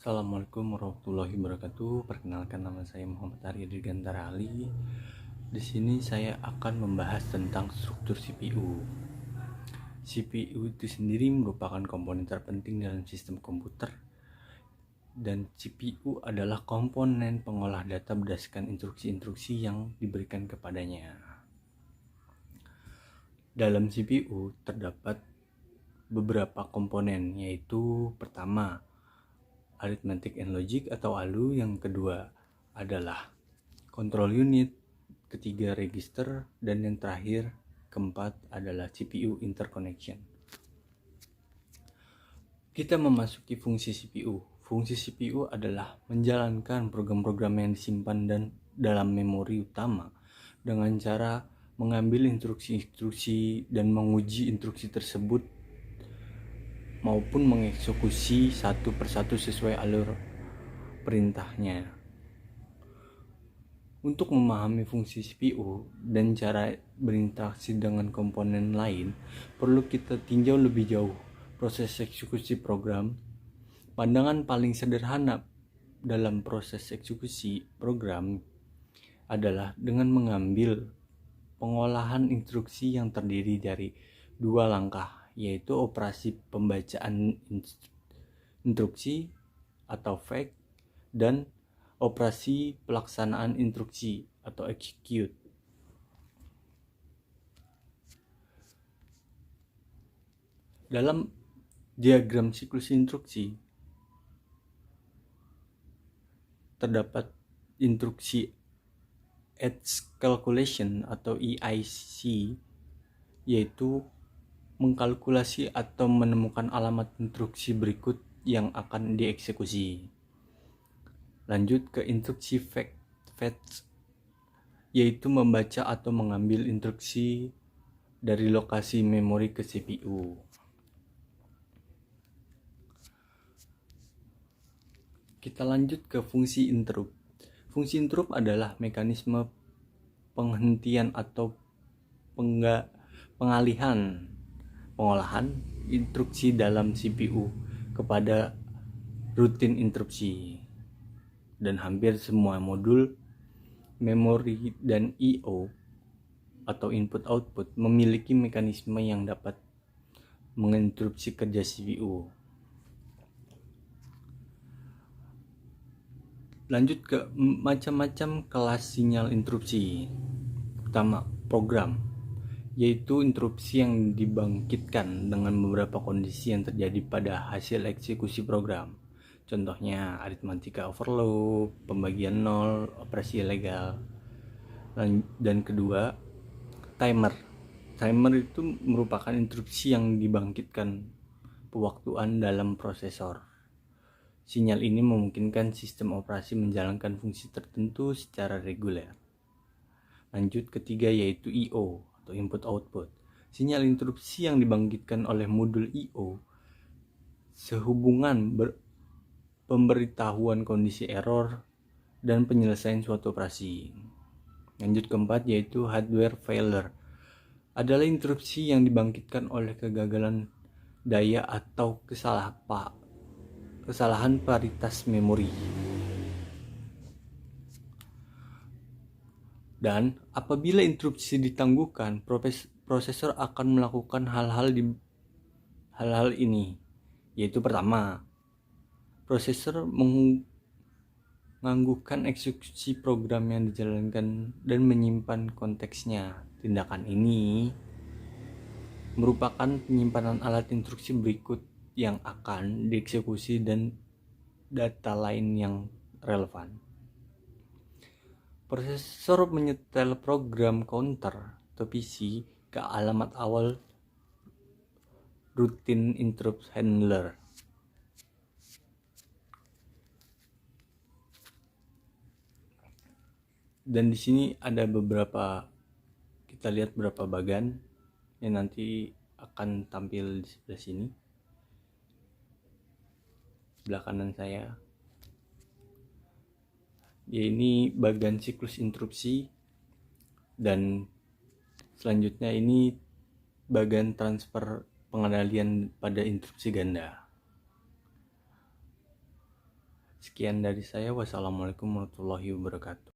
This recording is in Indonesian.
Assalamualaikum warahmatullahi wabarakatuh. Perkenalkan, nama saya Muhammad Arya Dirgantara Ali. Di sini saya akan membahas tentang struktur CPU. CPU itu sendiri merupakan komponen terpenting dalam sistem komputer, dan CPU adalah komponen pengolah data berdasarkan instruksi-instruksi yang diberikan kepadanya. Dalam CPU terdapat beberapa komponen, yaitu pertama, Arithmetic and Logic atau ALU, yang kedua adalah Control Unit, ketiga Register, dan yang terakhir keempat adalah CPU Interconnection. Kita memasuki fungsi CPU. Fungsi CPU adalah menjalankan program-program yang disimpan dalam memori utama dengan cara mengambil instruksi-instruksi dan menguji instruksi tersebut maupun mengeksekusi satu persatu sesuai alur perintahnya. Untuk memahami fungsi CPU dan cara berinteraksi dengan komponen lain, perlu kita tinjau lebih jauh proses eksekusi program. Pandangan paling sederhana dalam proses eksekusi program adalah dengan mengambil pengolahan instruksi yang terdiri dari dua langkah, yaitu operasi pembacaan instruksi atau fetch dan operasi pelaksanaan instruksi atau execute. Dalam diagram siklus instruksi terdapat instruksi edge calculation atau EIC, yaitu mengkalkulasi atau menemukan alamat instruksi berikut yang akan dieksekusi. Lanjut ke instruksi fetch, yaitu membaca atau mengambil instruksi dari lokasi memori ke CPU. Kita lanjut ke fungsi interrupt. Fungsi interrupt adalah mekanisme penghentian atau pengolahan instruksi dalam CPU kepada rutin interupsi, dan hampir semua modul memori dan I/O atau input-output memiliki mekanisme yang dapat menginterupsi kerja CPU. Lanjut ke macam-macam kelas sinyal interupsi. Pertama, program, yaitu interupsi yang dibangkitkan dengan beberapa kondisi yang terjadi pada hasil eksekusi program. Contohnya aritmatika overload, pembagian nol, operasi ilegal. Dan kedua, timer. Timer itu merupakan interupsi yang dibangkitkan pewaktuan dalam prosesor. Sinyal ini memungkinkan sistem operasi menjalankan fungsi tertentu secara reguler. Lanjut ketiga, yaitu I/O atau input-output. Sinyal interupsi yang dibangkitkan oleh modul I/O sehubungan pemberitahuan kondisi error dan penyelesaian suatu operasi. Lanjut keempat, yaitu hardware failure. Adalah interupsi yang dibangkitkan oleh kegagalan daya atau kesalahan paritas memori. Dan apabila interupsi ditangguhkan, prosesor akan melakukan hal-hal ini, yaitu pertama, prosesor menangguhkan eksekusi program yang dijalankan dan menyimpan konteksnya. Tindakan ini merupakan penyimpanan alat instruksi berikut yang akan dieksekusi dan data lain yang relevan. Prosesor menyetel program counter atau PC ke alamat awal routine interrupt handler. Dan di sini ada kita lihat beberapa bagan yang nanti akan tampil di sebelah sini, sebelah kanan saya. Ini bagian siklus interupsi, dan selanjutnya ini bagian transfer pengendalian pada interupsi ganda. Sekian dari saya. Wassalamualaikum warahmatullahi wabarakatuh.